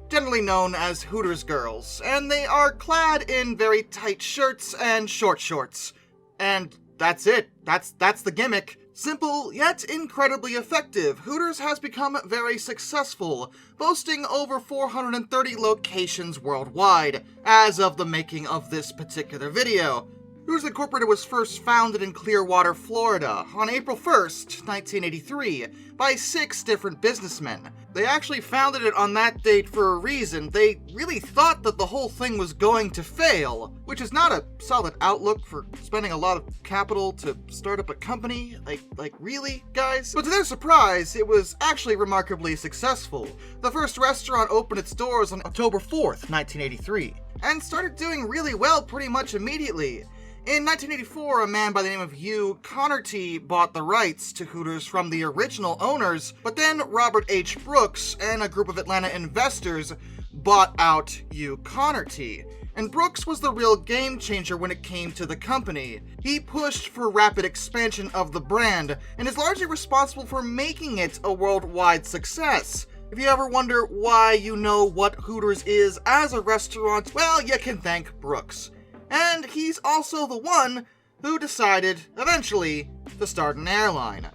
generally known as Hooters girls, and they are clad in very tight shirts and short shorts. And that's it. That's the gimmick. Simple, yet incredibly effective, Hooters has become very successful, boasting over 430 locations worldwide, as of the making of this particular video. Hooters Incorporated was first founded in Clearwater, Florida, on April 1st, 1983, by 6 different businessmen. They actually founded it on that date for a reason. They really thought that the whole thing was going to fail, which is not a solid outlook for spending a lot of capital to start up a company. Like really, guys? But to their surprise, it was actually remarkably successful. The first restaurant opened its doors on October 4th, 1983. and started doing really well pretty much immediately. In 1984, a man by the name of Hugh Connerty bought the rights to Hooters from the original owners, but then Robert H. Brooks and a group of Atlanta investors bought out Hugh Connerty. And Brooks was the real game changer when it came to the company. He pushed for rapid expansion of the brand, and is largely responsible for making it a worldwide success. If you ever wonder why you know what Hooters is as a restaurant, well, you can thank Brooks. And he's also the one who decided, eventually, to start an airline.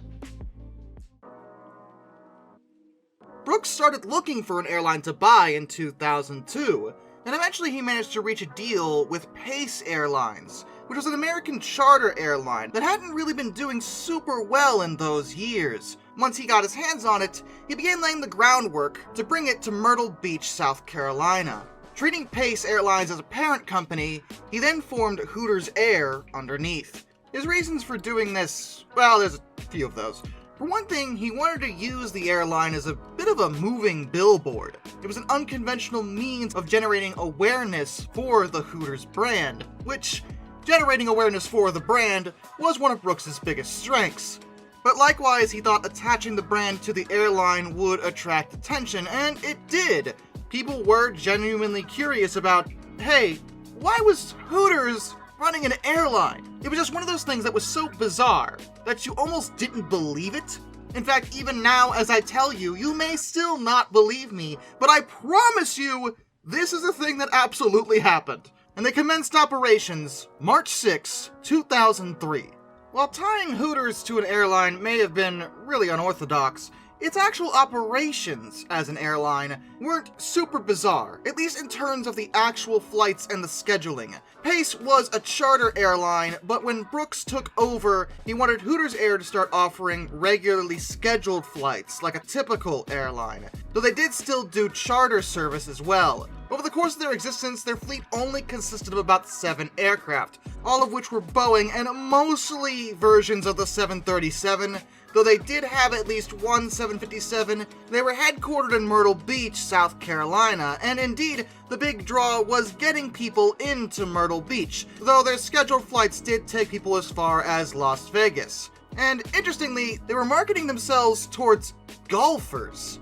Brooks started looking for an airline to buy in 2002, and eventually he managed to reach a deal with Pace Airlines, which was an American charter airline that hadn't really been doing super well in those years. Once he got his hands on it, he began laying the groundwork to bring it to Myrtle Beach, South Carolina. Treating Pace Airlines as a parent company, he then formed Hooters Air underneath. His reasons for doing this, well, there's a few of those. For one thing, he wanted to use the airline as a bit of a moving billboard. It was an unconventional means of generating awareness for the Hooters brand, which, generating awareness for the brand, was one of Brooks' biggest strengths. But likewise, he thought attaching the brand to the airline would attract attention, and it did. People were genuinely curious about, hey, why was Hooters running an airline? It was just one of those things that was so bizarre that you almost didn't believe it. In fact, even now as I tell you, you may still not believe me, but I promise you, this is a thing that absolutely happened. And they commenced operations March 6, 2003. While tying Hooters to an airline may have been really unorthodox, its actual operations as an airline weren't super bizarre, at least in terms of the actual flights and the scheduling. Pace was a charter airline, but when Brooks took over, he wanted Hooters Air to start offering regularly scheduled flights, like a typical airline, though they did still do charter service as well. Over the course of their existence, their fleet only consisted of about 7 aircraft, all of which were Boeing and mostly versions of the 737, though they did have at least one 757, they were headquartered in Myrtle Beach, South Carolina, and indeed, the big draw was getting people into Myrtle Beach, though their scheduled flights did take people as far as Las Vegas. And interestingly, they were marketing themselves towards golfers,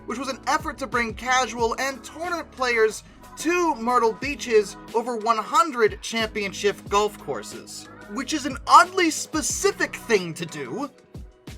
which was an effort to bring casual and tournament players to Myrtle Beach's over 100 championship golf courses, which is an oddly specific thing to do.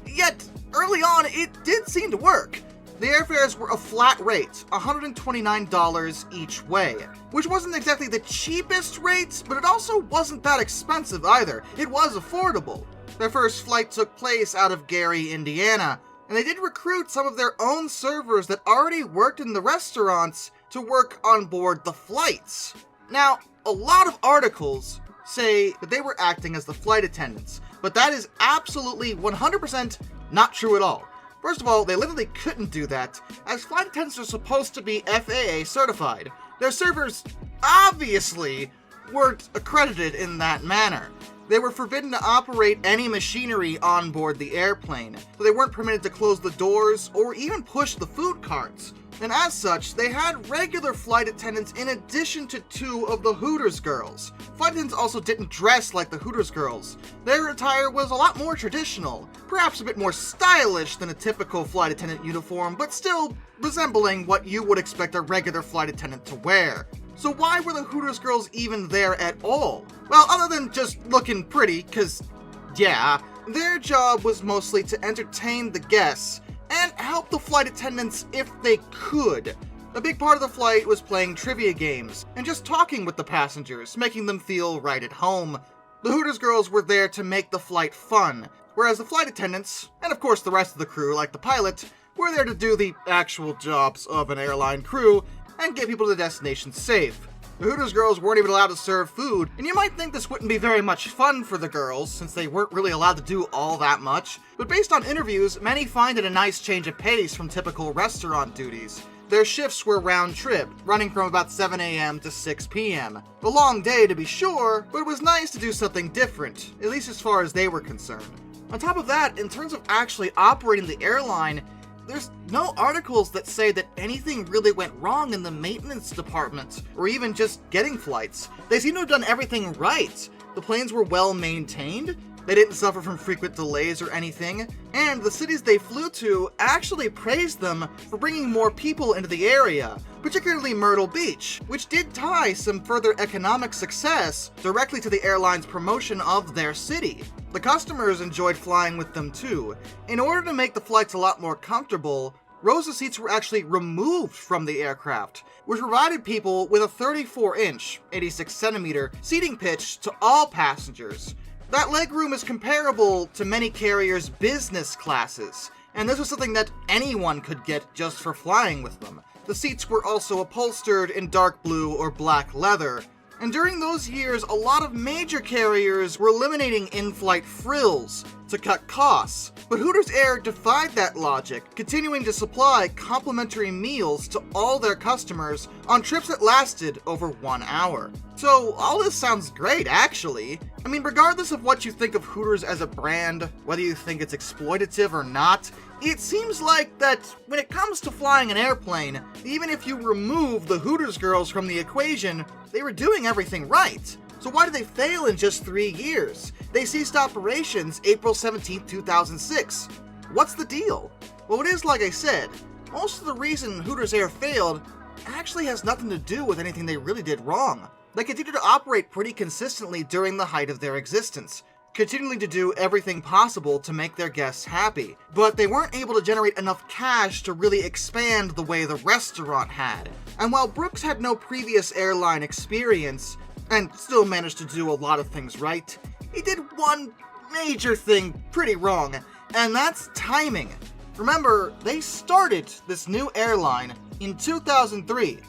Yet, early on, it did seem to work. The airfares were a flat rate, $129 each way, which wasn't exactly the cheapest rate, but it also wasn't that expensive either. It was affordable. Their first flight took place out of Gary, Indiana, and they did recruit some of their own servers that already worked in the restaurants to work on board the flights. Now, a lot of articles say that they were acting as the flight attendants, but that is absolutely 100% not true at all. First of all, they literally couldn't do that, as flight attendants are supposed to be FAA certified. Their servers obviously weren't accredited in that manner. They were forbidden to operate any machinery on board the airplane, so they weren't permitted to close the doors or even push the food carts. And as such, they had regular flight attendants in addition to 2 of the Hooters girls. Flight attendants also didn't dress like the Hooters girls. Their attire was a lot more traditional, perhaps a bit more stylish than a typical flight attendant uniform, but still resembling what you would expect a regular flight attendant to wear. So why were the Hooters girls even there at all? Well, other than just looking pretty, cause yeah, their job was mostly to entertain the guests and help the flight attendants if they could. A big part of the flight was playing trivia games and just talking with the passengers, making them feel right at home. The Hooters girls were there to make the flight fun, whereas the flight attendants, and of course the rest of the crew like the pilot, were there to do the actual jobs of an airline crew and get people to the destination safe. The Hooters girls weren't even allowed to serve food, and you might think this wouldn't be very much fun for the girls, since they weren't really allowed to do all that much, but based on interviews, many find it a nice change of pace from typical restaurant duties. Their shifts were round-trip, running from about 7 a.m. to 6 p.m. A long day to be sure, but it was nice to do something different, at least as far as they were concerned. On top of that, in terms of actually operating the airline, there's no articles that say that anything really went wrong in the maintenance department, or even just getting flights. They seem to have done everything right. The planes were well maintained, they didn't suffer from frequent delays or anything, and the cities they flew to actually praised them for bringing more people into the area, particularly Myrtle Beach, which did tie some further economic success directly to the airline's promotion of their city. The customers enjoyed flying with them too. In order to make the flights a lot more comfortable, rows of seats were actually removed from the aircraft, which provided people with a 34-inch, 86-centimeter seating pitch to all passengers. That legroom is comparable to many carriers' business classes, and this was something that anyone could get just for flying with them. The seats were also upholstered in dark blue or black leather, and during those years, a lot of major carriers were eliminating in-flight frills to cut costs. But Hooters Air defied that logic, continuing to supply complimentary meals to all their customers on trips that lasted over 1 hour. So all this sounds great, actually. I mean, regardless of what you think of Hooters as a brand, whether you think it's exploitative or not, it seems like that when it comes to flying an airplane, even if you remove the Hooters girls from the equation, they were doing everything right. So why did they fail in just 3 years? They ceased operations April 17, 2006. What's the deal? Well, it is like I said, most of the reason Hooters Air failed actually has nothing to do with anything they really did wrong. They continued to operate pretty consistently during the height of their existence, continuing to do everything possible to make their guests happy, but they weren't able to generate enough cash to really expand the way the restaurant had. And while Brooks had no previous airline experience, and still managed to do a lot of things right, he did one major thing pretty wrong, and that's timing. Remember, they started this new airline in 2003.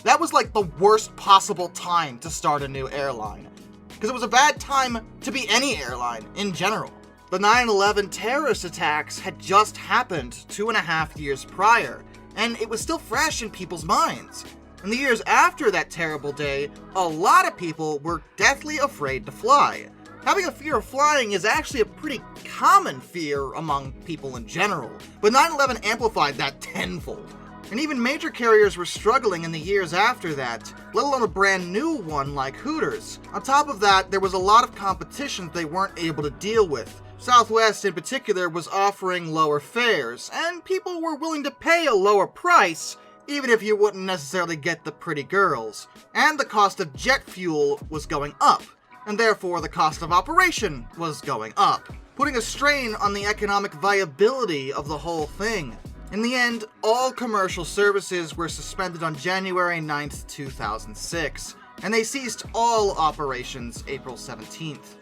That was like the worst possible time to start a new airline, because it was a bad time to be any airline in general. The 9/11 terrorist attacks had just happened 2.5 years prior, and it was still fresh in people's minds. In the years after that terrible day, a lot of people were deathly afraid to fly. Having a fear of flying is actually a pretty common fear among people in general, but 9/11 amplified that tenfold. And even major carriers were struggling in the years after that, let alone a brand new one like Hooters. On top of that, there was a lot of competition they weren't able to deal with. Southwest in particular was offering lower fares, and people were willing to pay a lower price even if you wouldn't necessarily get the pretty girls. And the cost of jet fuel was going up, and therefore the cost of operation was going up, putting a strain on the economic viability of the whole thing. In the end, all commercial services were suspended on January 9th, 2006, and they ceased all operations April 17th.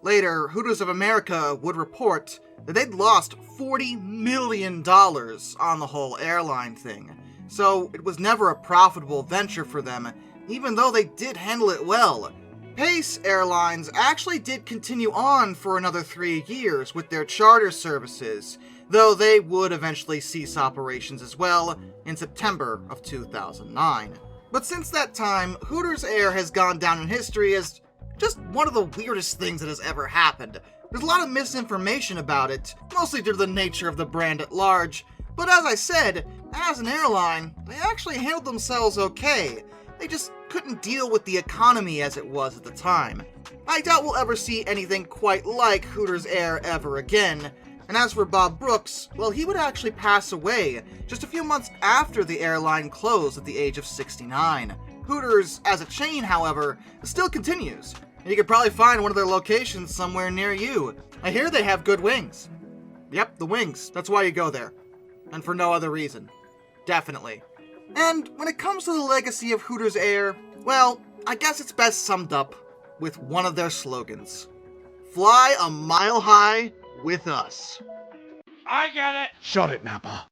Later, Hooters of America would report that they'd lost $40 million on the whole airline thing, so it was never a profitable venture for them, even though they did handle it well. Pace Airlines actually did continue on for another 3 years with their charter services, though they would eventually cease operations as well in September of 2009. But since that time, Hooters Air has gone down in history as just one of the weirdest things that has ever happened. There's a lot of misinformation about it, mostly due to the nature of the brand at large, but as I said, as an airline, they actually handled themselves okay. They just couldn't deal with the economy as it was at the time. I doubt we'll ever see anything quite like Hooters Air ever again. And as for Bob Brooks, well, he would actually pass away just a few months after the airline closed at the age of 69. Hooters, as a chain, however, still continues. And you could probably find one of their locations somewhere near you. I hear they have good wings. Yep, the wings. That's why you go there. And for no other reason. Definitely. And when it comes to the legacy of Hooters Air, well, I guess it's best summed up with one of their slogans. Fly a mile high with us. I get it. Shut it, Nappa.